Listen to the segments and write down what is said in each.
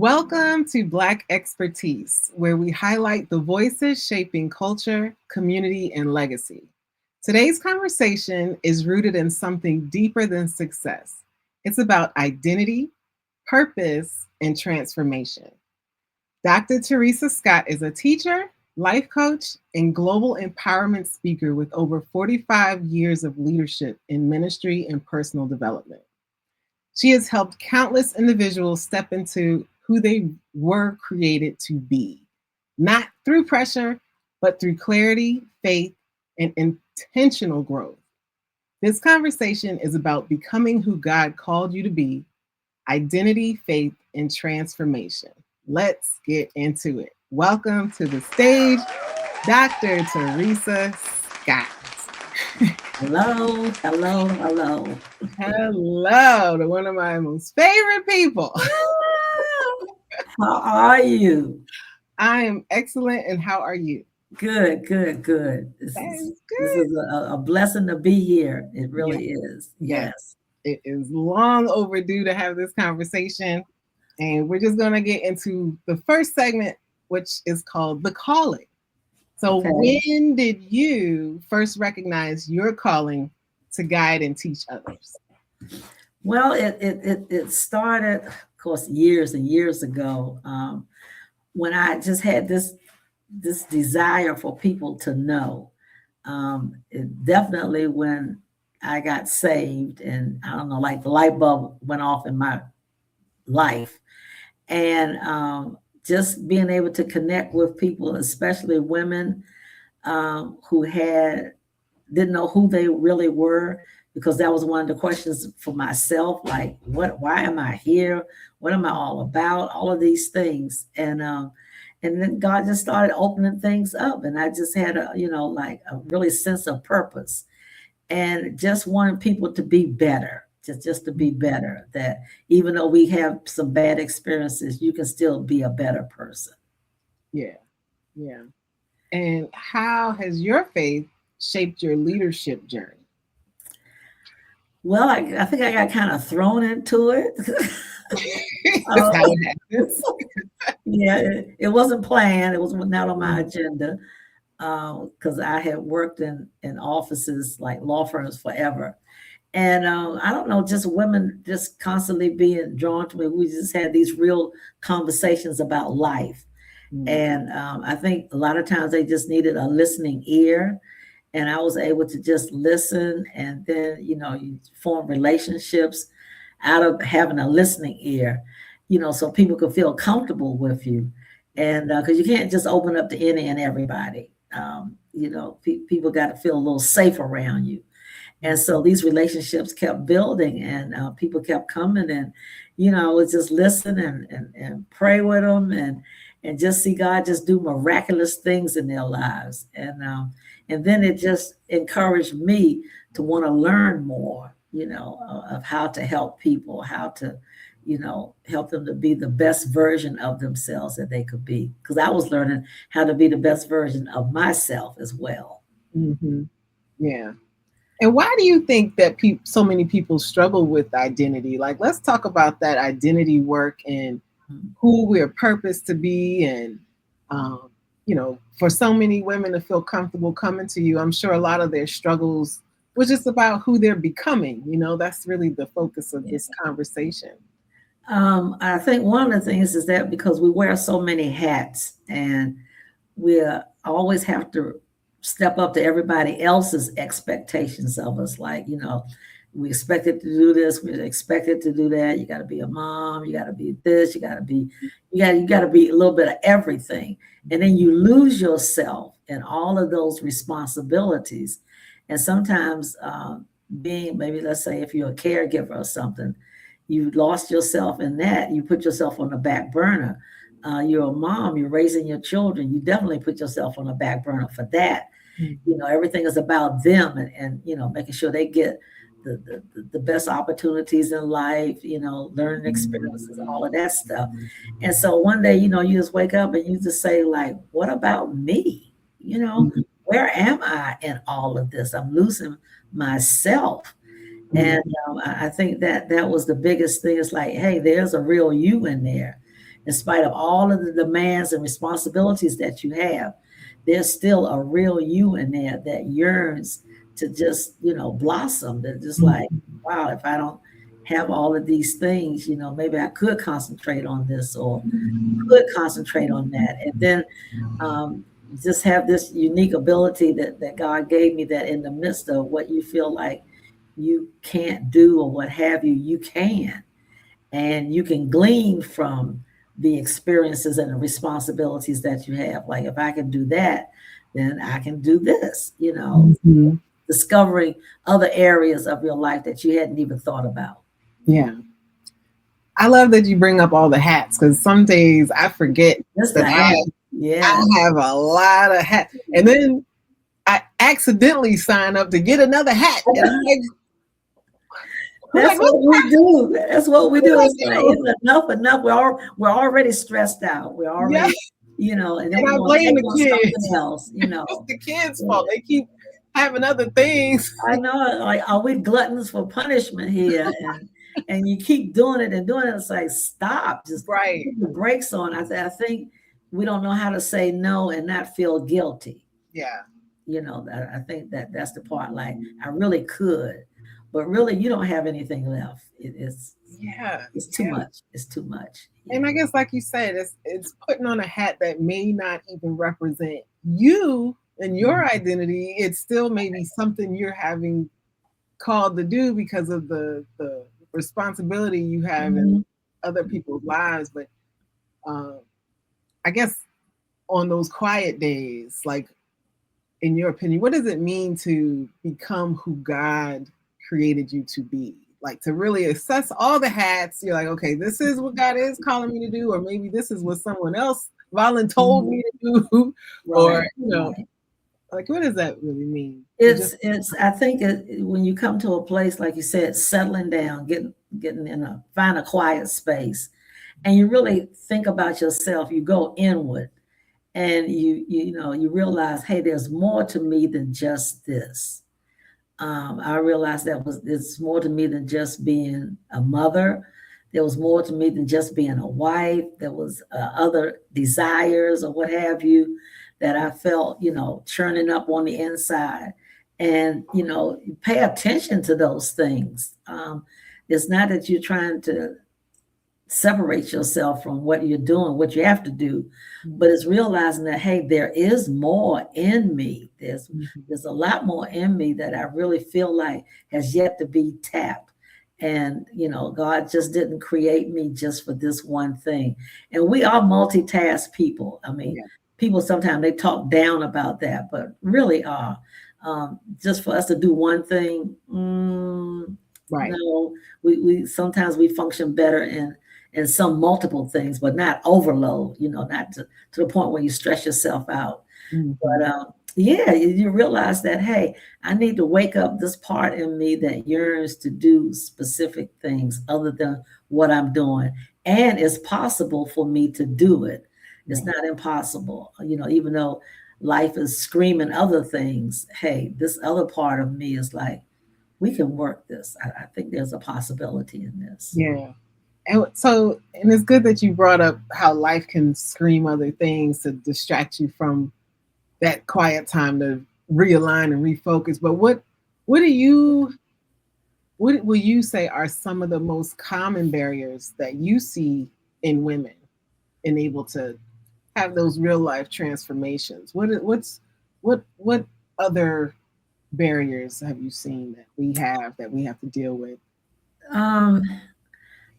Welcome to Black Expertise, where we highlight the voices shaping culture, community, and legacy. Today's conversation is rooted in something deeper than success. It's about identity, purpose, and transformation. Dr. Theresa Scott is a teacher, life coach, and global empowerment speaker with over 45 years of leadership in ministry and personal development. She has helped countless individuals step into who they were created to be, not through pressure, but through clarity, faith, and intentional growth. This conversation is about becoming who God called you to be, identity, faith, and transformation. Let's get into it. Welcome to the stage, Dr. Theresa Scott. Hello. Hello to one of my most favorite people. How are you? I am excellent, and how are you? Good. This is a blessing to be here. It really is. Yes. It is long overdue to have this conversation. And we're just going to get into the first segment, which is called The Calling. So when did you first recognize your calling to guide and teach others? Well, it started, of course, years and years ago, when I just had this desire for people to know. Definitely when I got saved, and I don't know, like the light bulb went off in my life, and just being able to connect with people, especially women who didn't know who they really were, because that was one of the questions for myself, like, why am I here? What am I all about? All of these things. And then God just started opening things up, and I just had a really sense of purpose, and just wanted people to be better, just to be better, that even though we have some bad experiences, you can still be a better person. Yeah. And how has your faith shaped your leadership journey? Well, I think I got kind of thrown into it. That's how it happens. Yeah, it wasn't planned. It was not on my agenda, because I had worked in offices like law firms forever. And I don't know, just women just constantly being drawn to me. We just had these real conversations about life. And I think a lot of times they just needed a listening ear. And I was able to just listen, and then, you form relationships out of having a listening ear, so people could feel comfortable with you. And because you can't just open up to any and everybody. People got to feel a little safe around you. And so these relationships kept building, and people kept coming, and, I would just listen and pray with them, and just see God just do miraculous things in their lives. And then it just encouraged me to want to learn more, of how to help people, how to, help them to be the best version of themselves that they could be. Because I was learning how to be the best version of myself as well. Mm-hmm. Yeah. And why do you think that so many people struggle with identity? Like, let's talk about that identity work and who we're purposed to be. And, for so many women to feel comfortable coming to you, I'm sure a lot of their struggles was just about who they're becoming. That's really the focus of this conversation. I think one of the things is that because we wear so many hats, and we always have to step up to everybody else's expectations of us. Like, we expected to do this, we expected to do that. You got to be a mom, you got to be this, you got to be a little bit of everything. And then you lose yourself in all of those responsibilities. And sometimes being, maybe let's say if you're a caregiver or something, you lost yourself in that. You put yourself on the back burner. You're a mom, you're raising your children. You definitely put yourself on the back burner for that. Everything is about them, and making sure they get the best opportunities in life, learning experiences and all of that stuff. And so one day, you just wake up and you just say, like, what about me? Where am I in all of this? I'm losing myself. And I think that was the biggest thing. It's like, hey, there's a real you in there. in spite of all of the demands and responsibilities that you have, there's still a real you in there that yearns to just, blossom. That just like, Mhm. wow, if I don't have all of these things, maybe I could concentrate on this or could concentrate on that. And then um, just have this unique ability that God gave me, that in the midst of what you feel like you can't do or what have you, you can. And you can glean from the experiences and the responsibilities that you have. Like, if I can do that, then I can do this, Mhm. discovering other areas of your life that you hadn't even thought about. Yeah. I love that you bring up all the hats because some days I forget Just that the hat. Yeah. I have a lot of hats. And then I accidentally sign up to get another hat. And I'm like, That's what what we do. That's what we did do. I It's like, do? it's enough. We're already stressed out. We're Yeah. already, and then And we're I gonna blame take the on something kids. else. It's the kids' fault. They keep having other things. I know, like, are we gluttons for punishment here? And you keep doing it and doing it. It's like, stop, just Right. put the brakes on. I think we don't know how to say no and not feel guilty. Yeah. I think that's the part. Like, I really could, but really, you don't have anything left. Yeah. It's too Yeah. much. It's too much. Yeah. And I guess, like you said, it's putting on a hat that may not even represent you and your identity. It's still maybe something you're having called to do because of the responsibility you have in Mhm. other people's lives. But um, I guess on those quiet days, like, in your opinion, what does it mean to become who God created you to be? Like, to really assess all the hats, you're like, okay, this is what God is calling me to do, or maybe this is what someone else voluntold Mhm. me to do, or Right, right. like, what does that really mean? To just It's. I think when you come to a place like you said, settling down, getting find a quiet space, and you really think about yourself. You go inward, and you realize, hey, there's more to me than just this. I realized that it's more to me than just being a mother. There was more to me than just being a wife. There was other desires or what have you that I felt, churning up on the inside. And, pay attention to those things. It's not that you're trying to separate yourself from what you're doing, what you have to do, but it's realizing that, hey, there is more in me. There's a lot more in me that I really feel like has yet to be tapped. And God just didn't create me just for this one thing. And we are multitask people. I mean, yeah, people sometimes they talk down about that, but really are. Just for us to do one thing, right. no, we sometimes we function better in some multiple things, but not overload, not to the point where you stress yourself out. Mhm. But yeah, you realize that, hey, I need to wake up this part in me that yearns to do specific things other than what I'm doing. And it's possible for me to do it. It's Right. not impossible. Even though life is screaming other things, hey, this other part of me is like, we can work this. I think there's a possibility in this. Yeah. And it's good that you brought up how life can scream other things to distract you from that quiet time to realign and refocus. But what do you what will you say are some of the most common barriers that you see in women and able to have those real life transformations? What other barriers have you seen that we have to deal with? Um,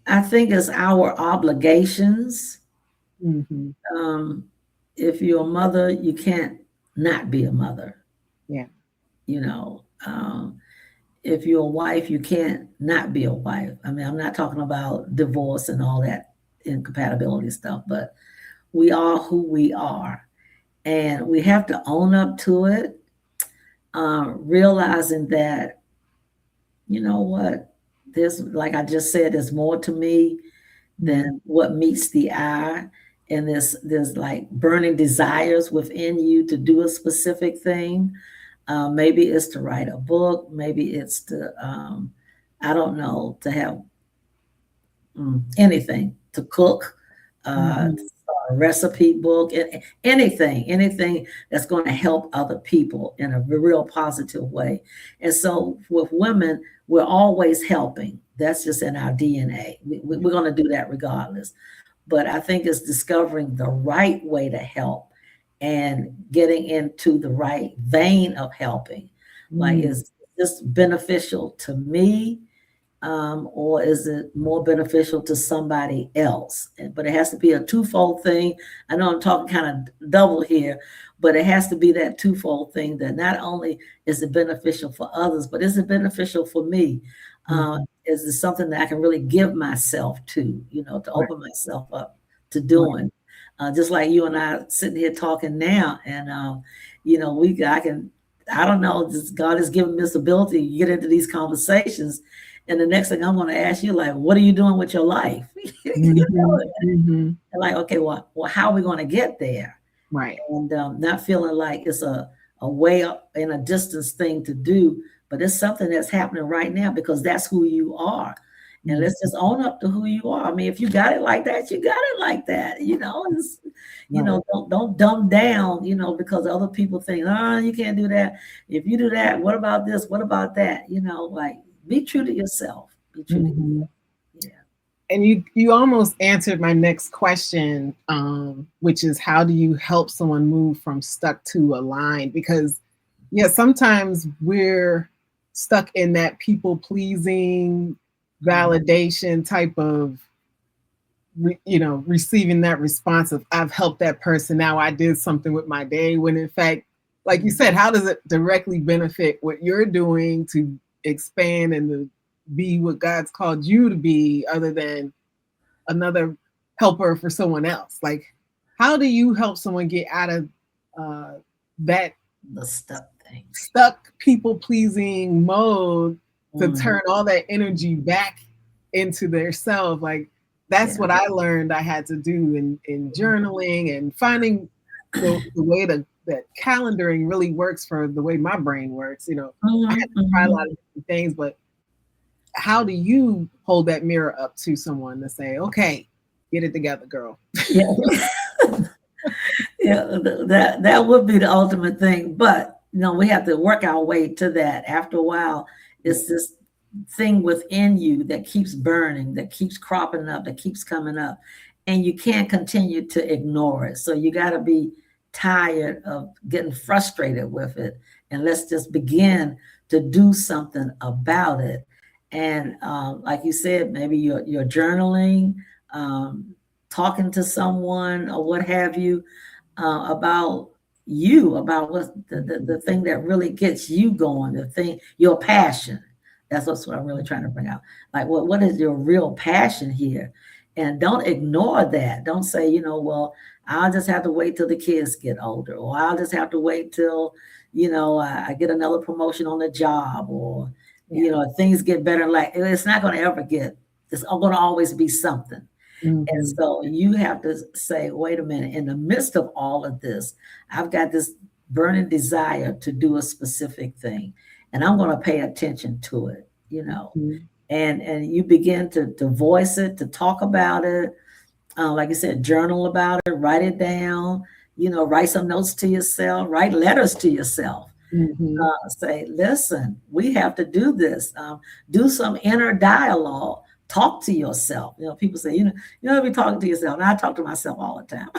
I think it's our obligations. Hmm. Um, if you're a mother, you can't not be a mother. Yeah. You know, um, if you're a wife, you can't not be a wife. I mean, I'm not talking about divorce and all that incompatibility stuff, but we are who we are, and we have to own up to it. Realizing that, you know what, there's, like I just said, there's more to me Mhm. than what meets the eye. And there's like burning desires within you to do a specific thing. Maybe it's to write a book. Maybe it's to I don't know, to have anything, to cook. Mhm. a recipe book, anything that's going to help other people in a real positive way. And so with women, we're always helping. That's just in our DNA. We're going to do that regardless. But I think it's discovering the right way to help and getting into the right vein of helping. Like, Mm. is this beneficial to me? Or is it more beneficial to somebody else? But it has to be a twofold thing. I know I'm talking kind of double here, but it has to be that twofold thing that not only is it beneficial for others, but is it beneficial for me? Mhm. Is it something that I can really give myself to, to Right, open myself up to right. doing? Just like you and I sitting here talking now, and I don't know, just God has given me this ability to get into these conversations, and the next thing I'm going to ask you, like, what are you doing with your life? Mhm, mhm. And like, okay, well, how are we going to get there? Right. And not feeling like it's a way up in a distance thing to do, but it's something that's happening right now because that's who you are. And Mm. let's just own up to who you are. I mean, if you got it like that, you got it like that. Right. Don't dumb down, because other people think, oh, you can't do that. If you do that, what about this? What about that? Like, be true to yourself. Be true to yourself. Mhm. Yeah. And you almost answered my next question, which is how do you help someone move from stuck to aligned? Because yeah, sometimes we're stuck in that people pleasing Mhm. validation type of receiving that response of I've helped that person, now I did something with my day, when in fact, like you said, how does it directly benefit what you're doing to expand and to be what God's called you to be, other than another helper for someone else? Like, how do you help someone get out of that The stuff thing. stuck people pleasing mode to Mhm. turn all that energy back into their self? Like, that's Yeah. what I learned I had to do in journaling and finding the way that calendaring really works for the way my brain works. I had Mhm, to try a lot mhm. of different things, but how do you hold that mirror up to someone to say, okay, get it together, girl? Yeah. Yeah, that would be the ultimate thing, but, we have to work our way to that. After a while, Yeah. it's this thing within you that keeps burning, that keeps cropping up, that keeps coming up, and you can't continue to ignore it. So you gotta be tired of getting frustrated with it, and let's just begin to do something about it. And, like you said, maybe you're journaling, um, talking to someone or what have you, about about what the thing that really gets you going, the thing, your passion. That's what I'm really trying to bring out. Like, what is your real passion here? And don't ignore that. Don't say, well, I'll just have to wait till the kids get older, or I'll just have to wait till, I get another promotion on the job, or, Yeah. things get better. Like, it's not going to ever get, it's going to always be something. And Hmm. so you have to say, wait a minute, in the midst of all of this, I've got this burning desire to do a specific thing, and I'm going to pay attention to it. Hmm. And you begin to voice it, to talk about it. Like I said, journal about it, write it down, write some notes to yourself, write letters to yourself. Hmm. Say, listen, we have to do this. Do some inner dialogue. Talk to yourself. People say, be talking to yourself. And I talk to myself all the time.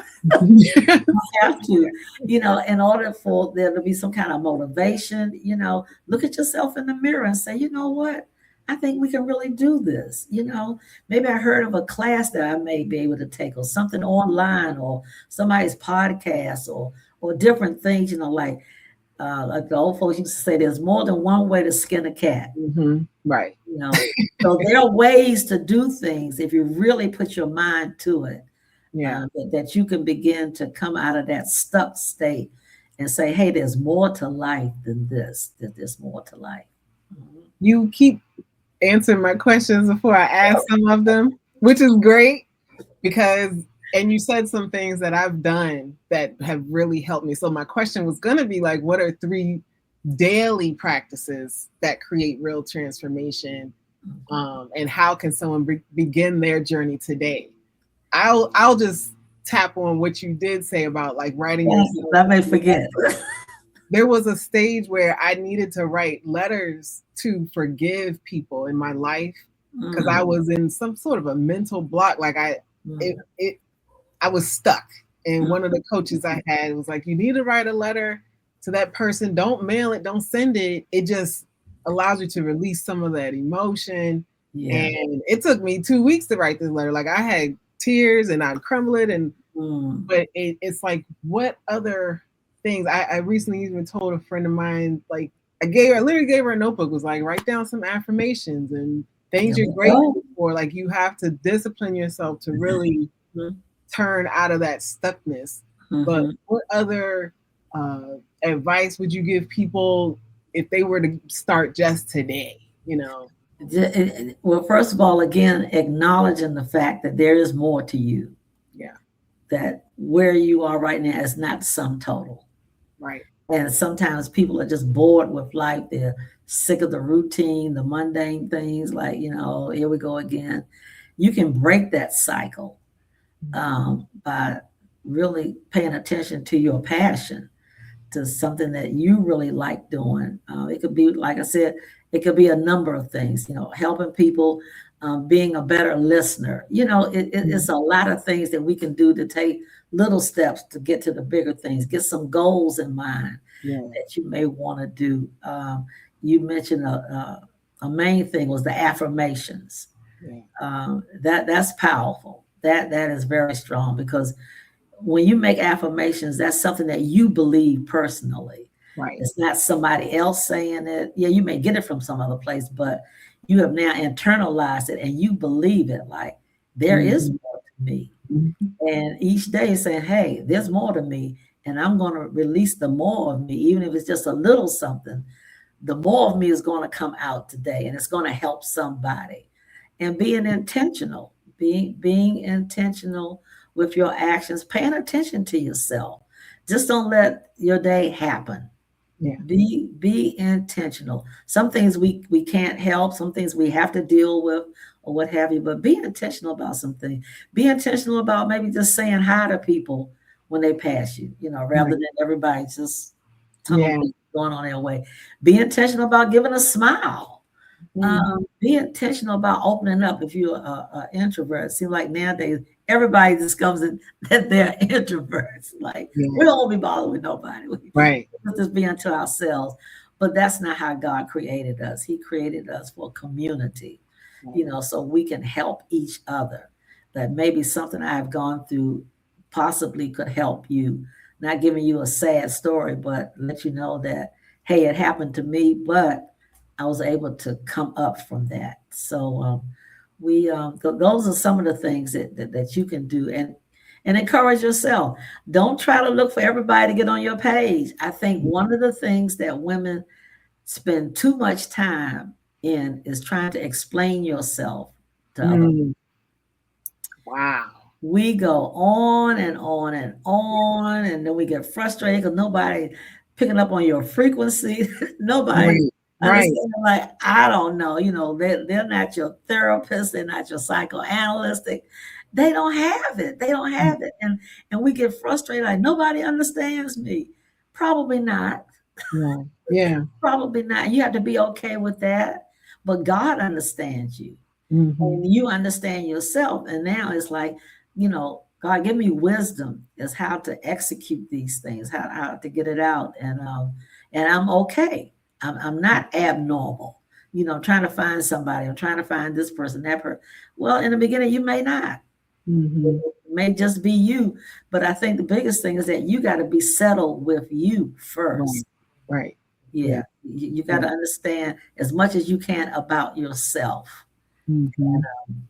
Have to, in order for there to be some kind of motivation, look at yourself in the mirror and say, you know what? I think we can really do this. Maybe I heard of a class that I may be able to take, or something online, or somebody's podcast, or different things, like the old folks used to say, there's more than one way to skin a cat. Hmm. Right. you know. So there are ways to do things if you really put your mind to it, Yeah. that you can begin to come out of that stuck state and say, hey, there's more to life than this, that there's more to life. Mhm. You keep answering my questions before I ask some of them, which is great because, and you said some things that I've done that have really helped me. So my question was going to be like, what are three daily practices that create real transformation? Mhm. And how can someone begin their journey today? I'll just tap on what you did say about like writing Thank you. yourself. I may forget. There was a stage where I needed to write letters to forgive people in my life because I Mm, was in some sort of a mental block. Like it, mm, it I was stuck. And one of mm. the coaches I had was like, you need to write a letter to that person. Don't mail it, don't send it. It just allows you to release some of that emotion. Yeah. And it took me 2 weeks to write this letter. Like I had tears and I'd crumble it. And Mm, but it's like, what other things? I recently even told a friend of mine, like I literally gave her a notebook, was like, write down some affirmations and things there you're we go. grateful for. Like you have to discipline yourself to really Mhm, turn out of that stuckness. But mhm. what other advice would you give people if they were to start just today? You know? Well, first of all, again, acknowledging the fact that there is more to you, Yeah, that where you are right now is not the sum total. right. And sometimes people are just bored with life. They're sick of the routine, the mundane things, like, here we go again. You can break that cycle by really paying attention to your passion, to something that you really like doing. It could be, like I said, it could be a number of things, helping people, being a better listener. It's a lot of things that we can do to take little steps to get to the bigger things, get some goals in mind Yeah, that you may want to do. You mentioned a main thing was the affirmations. yeah, That's powerful. That is very strong because when you make affirmations, that's something that you believe personally. right. It's not somebody else saying it. Yeah, you may get it from some other place, but you have now internalized it and you believe it. Like there is Mm-hmm. more to me. Mm-hmm. And each day saying, hey, there's more to me. And I'm going to release the more of me, even if it's just a little something. The more of me is going to come out today and it's going to help somebody. And being intentional, being intentional with your actions, paying attention to yourself. Just don't let your day happen. Yeah, Be intentional. Some things we can't help, some things we have to deal with or what have you, but be intentional about something. Be intentional about maybe just saying hi to people when they pass you, rather right. than everybody just tunnel Yeah. going on their way. Be intentional about giving a smile. Mm-hmm. Be intentional about opening up. If you're a introvert, it seems like nowadays everybody discovers that they're introverts. Like we Yeah. don't want to be bothered with nobody. We Right. just be unto ourselves. But that's not how God created us. He created us for community, Right. so we can help each other. That maybe something I've gone through possibly could help you. Not giving you a sad story, but let you know that, hey, it happened to me, but I was able to come up from that. So those are some of the things that you can do and encourage yourself. Don't try to look for everybody to get on your page. I think one of the things that women spend too much time in is trying to explain yourself to other. Mm. Wow. We go on and on and on, and then we get frustrated because nobody picking up on your frequency. Nobody Right. Right. understanding, like, I don't know, they're not your therapist, they're not your psychoanalyst. They don't have it. They don't have it. And we get frustrated, like nobody understands me. Probably not. Yeah. Yeah. Probably not. You have to be okay with that. But God understands you. Mm-hmm. And you understand yourself. And now it's like, God, give me wisdom as how to execute these things, how to get it out. And I'm okay. I'm not abnormal. Trying to find somebody. I'm trying to find this person, that person. Well, in the beginning, you may not. Mm-hmm. It may just be you. But I think the biggest thing is that you got to be settled with you Right. first. Right. Yeah. Yeah. You got Yeah. to understand as much as you can about yourself. Mm-hmm.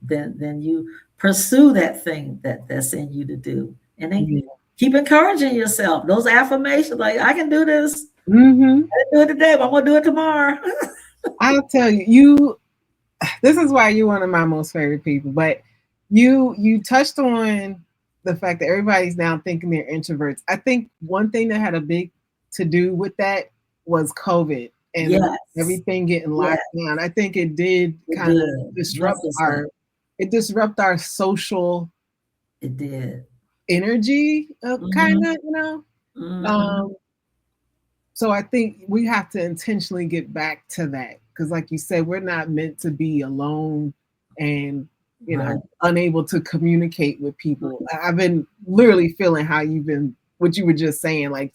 Then you pursue that thing that's in you to do. And then Yeah. keep encouraging yourself. Those affirmations, like I can do this. Mm-hmm. I didn't do it today, but I'm gonna do it tomorrow. I'll tell you, you this is why you're one of my most favorite people. But you touched on the fact that everybody's now thinking they're introverts. I think one thing that had a big to do with that was COVID and Yes, everything getting yes, locked down. I think it did it kind of did. disrupt Mental stuff. our social It did. energy, kind Mm-hmm. of, you know. Mm-hmm. Um, so I think we have to intentionally get back to that because, like you said, we're not meant to be alone and Right. unable to communicate with people. I've been literally feeling how you've been, what you were just saying, like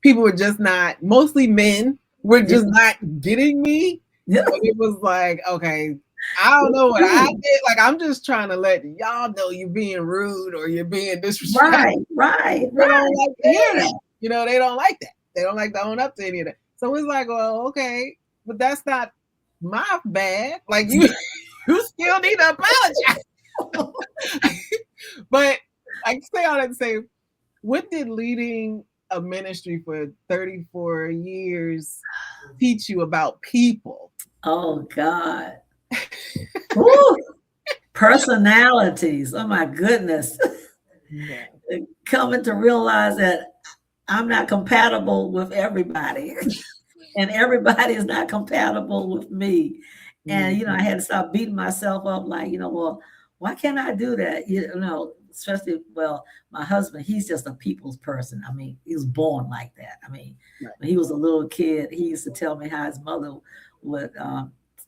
people were just not, mostly men, were Yeah. just not getting me. Yeah. And it was like, okay, I don't know what I did. Like, I'm just trying to let y'all know you're being rude or you're being disrespectful. Right. Right. They Right. don't like to hear Yeah. that. They don't like that. They don't like to own up to any of that. So it's like, well, okay, but that's not my bad. Like you still need to apologize. But I say all that to say, what did leading a ministry for 34 years teach you about people? Oh God. Woo. Personalities. Oh my goodness. Yeah. Coming to realize that I'm not compatible with everybody. And everybody is not compatible with me. And I Mhm. had to stop beating myself up like, well, why can't I do that? Especially, well, my husband, he's just a people's person. I mean, he was born like that. I mean, Right. when he was a little kid, he used to tell me how his mother would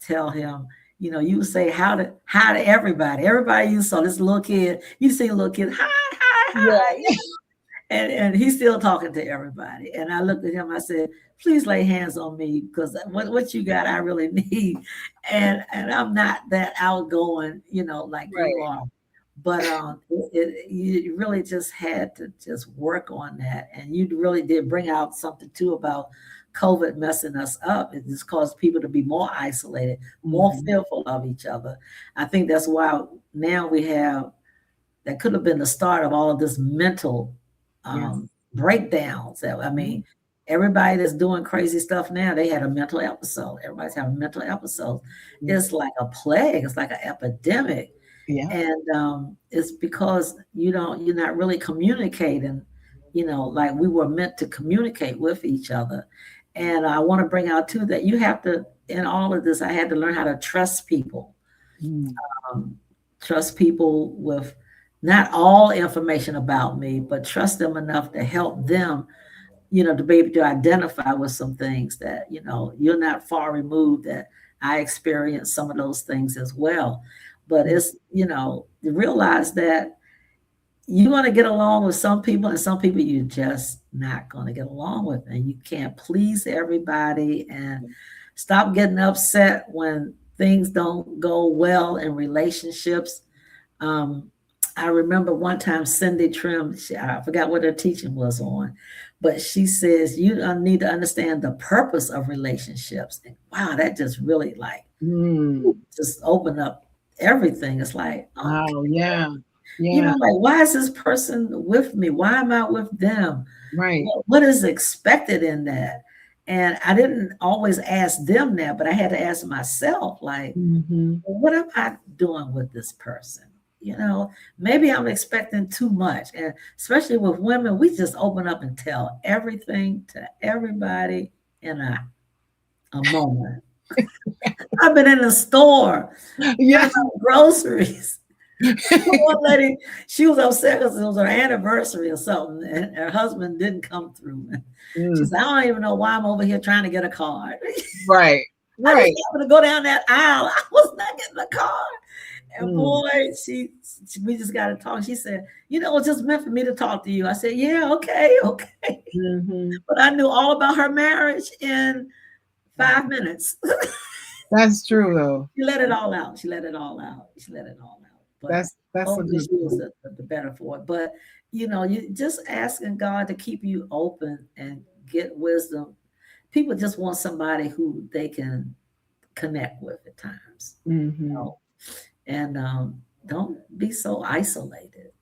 tell him, you would say hi to everybody. Everybody you saw, this little kid, you see a little kid, hi, hi, hi. Yeah. And he's still talking to everybody. And I looked at him, I said, please lay hands on me because what you got, I really need. And I'm not that outgoing, like you Right. are. But you really just had to just work on that. And you really did bring out something too about COVID messing us up. It just caused people to be more isolated, more Mhm. fearful of each other. I think that's why now we have, that could have been the start of all of this mental Yes. breakdowns. I Mhm. mean, everybody that's doing crazy stuff now, they had a mental episode. Everybody's having mental episodes. Yeah. It's like a plague. It's like an epidemic, Yeah. and it's because you're not really communicating. Like we were meant to communicate with each other. And I want to bring out too that you have to, in all of this, I had to learn how to trust people. Mm. um, Trust people with not all information about me, but trust them enough to help them, to be able to identify with some things that, you're not far removed, that I experienced some of those things as well. But Mm. it's, to realize that you're going to get along with some people and some people you're just not going to get along with. And you can't please everybody, and stop getting upset when things don't go well in relationships. um, I remember one time Cindy Trim, I forgot what her teaching was on, but she says you need to understand the purpose of relationships. And wow, that just really like Mm. just opened up everything. It's like, okay, Wow. Yeah. Yeah. like why is this person with me? Why am I with them? Right. What is expected in that? And I didn't always ask them that, but I had to ask myself, like, Mhm. what am I doing with this person? Maybe I'm expecting too much. And especially with women, we just open up and tell everything to everybody in a moment. I've been in the store Yeah. buying groceries. One lady, she was upset because it was her anniversary or something, and her husband didn't come through. She Mm. said, I don't even know why I'm over here trying to get a card. Right. I just Right. happened to go down that aisle. I was not getting a card. And Mm. boy, we just got to talk. She said, it's just meant for me to talk to you. I said, yeah, okay, okay. Mhm. But I knew all about her marriage in 5 minutes. That's true though. She let it all out. She let it all out. She let it all out. But That's a hopefully good she was point. the better for it. But you just asking God to keep you open and get wisdom. People just want somebody who they can connect with at times. Mhm. And don't be so isolated.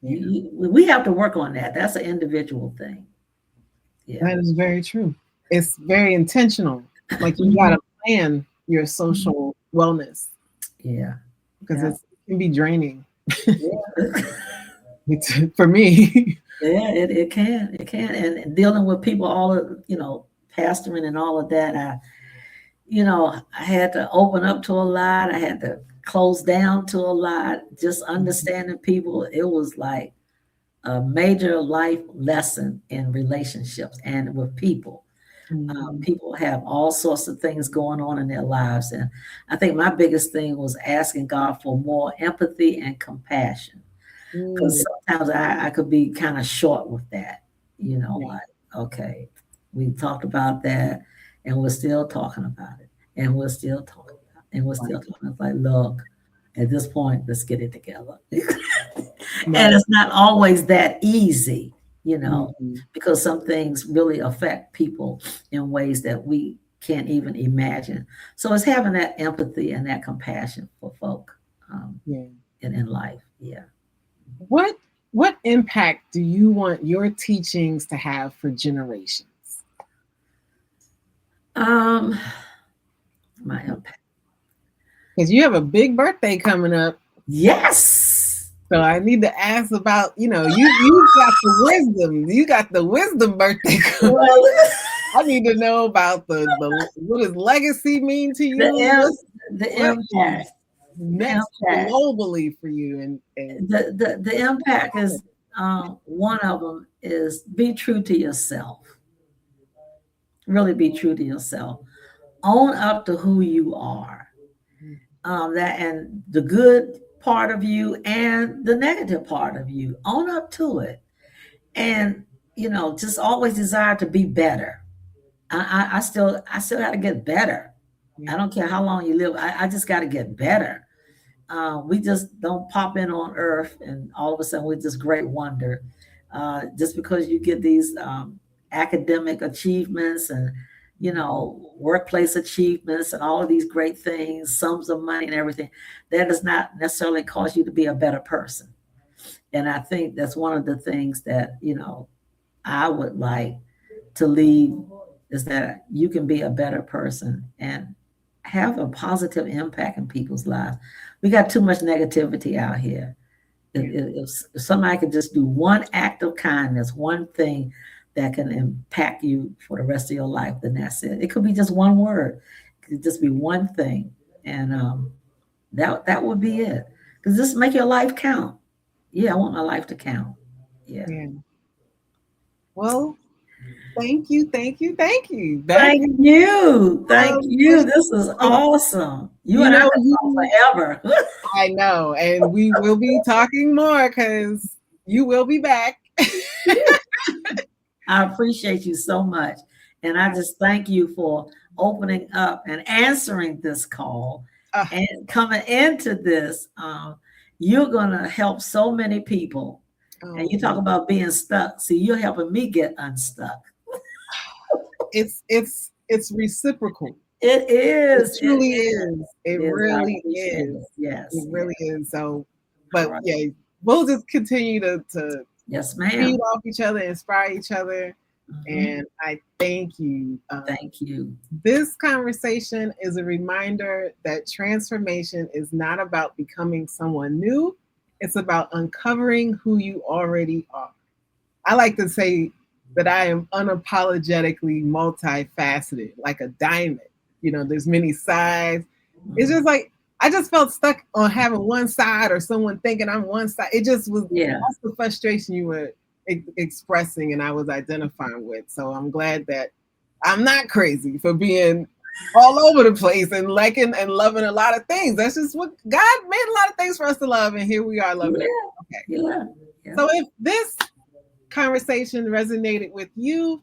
Yeah. We have to work on that. That's an individual thing. Yeah. That is very true. It's very intentional. Like you Mhm. gotta plan your Mhm. social wellness Yeah. because Yeah. it can be draining. Yeah. For me. Yeah, it can. It can. And dealing with people, all of, pastoring and all of that, I had to open up to a lot. I had to closed down to a lot, just understanding people. It was like a major life lesson in relationships and with people. Mhm. People have all sorts of things going on in their lives. And I think my biggest thing was asking God for more empathy and compassion. Because Mm, sometimes I could be kind of short with that, yeah, like, okay, we talked about that and we're still talking about it. And we're still talking about it. And we're still right, talking. It's like, look, at this point, let's get it together. And right. it's not always that easy, Mhm. because some things really affect people in ways that we can't even imagine. So it's having that empathy and that compassion for folk, Yeah. in life. Yeah. What what impact do you want your teachings to have for generations? Um, my impact. Because you have a big birthday coming up. Yes. So I need to ask about, you got the wisdom. You got the wisdom birthday. Well, I need to know about the what does legacy mean to the you? im- the What is impact, the next impact, globally for you? And the impact is, one of them is be true to yourself. Really be true to yourself. Own up to who you are. That and the good part of you and the negative part of you. Own up to it, and just always desire to be better. I still got to get better. I yeah, don't care how long you live. I just got to get better. We just don't pop in on Earth and all of a sudden we're just great wonder. Just because you get these academic achievements and workplace achievements and all of these great things, sums of money and everything, that does not necessarily cause you to be a better person. And I think that's one of the things that I would like to leave, is that you can be a better person and have a positive impact in people's lives. We got too much negativity out here. yeah, If somebody could just do one act of kindness, one thing that can impact you for the rest of your life, then that's it. It could be just one word. It could just be one thing, and that would be it. Because just make your life count. Yeah, I want my life to count. Yeah. yeah. Well, thank you, thank you, thank you. That Thank you. Thank you. this, This is awesome. You you and I know, could talk forever. I know, and we will be talking more because you will be back. I appreciate you so much. And I just thank you for opening up and answering this call Uh, and coming into this. You're going to help so many people. And you oh, talk about being stuck. See, you're helping me get unstuck. it's reciprocal. It It is. It truly is. is. It It is. I really appreciate is. it. Yes. It Yes. really is. So, All but right. yeah, we'll just continue to Yes, feed ma'am. off each other, inspire each other, Mhm. and I thank you. Thank you. This conversation is a reminder that transformation is not about becoming someone new. It's about uncovering who you already are. I like to say that I am unapologetically multifaceted, like a diamond. There's many sides. It's Mhm. just like I just felt stuck on having one side or someone thinking I'm one side. It just was Yeah. that's the frustration you were expressing and I was identifying with. So I'm glad that I'm not crazy for being all over the place and liking and loving a lot of things. That's just what God made a lot of things for us to love, and here we are loving it. Yeah. Okay. Yeah. Yeah. So if this conversation resonated with you,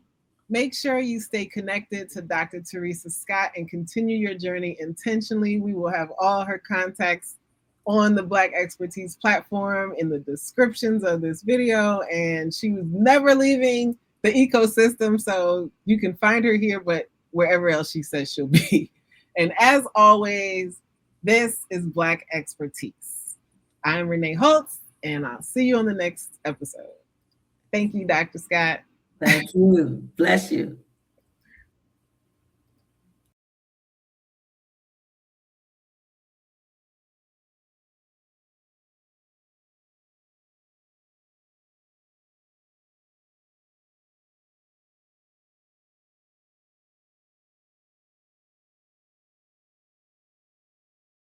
make sure you stay connected to Dr. Theresa Scott and continue your journey intentionally. We will have all her contacts on the Black Expertise platform in the descriptions of this video. And she was never leaving the ecosystem, so you can find her here, but wherever else she says she'll be. And as always, this is Black Expertise. I'm Renée Holtz, and I'll see you on the next episode. Thank you, Dr. Scott. Thank you. Bless you.